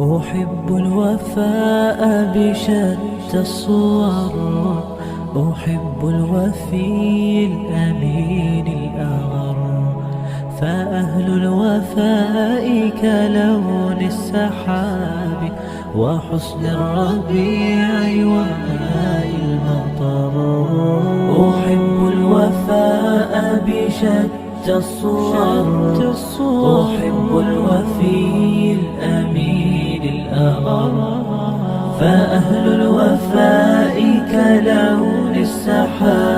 أحب الوفاء بشتى الصور، أحب الوفي الأمين الأغر، فأهل الوفاء كلون السحاب وحسن الربيع وماء المطر. أحب الوفاء بشتى الصور، أحب الوفي الأمين الأغر، فأهل الوفاء كلون السحاب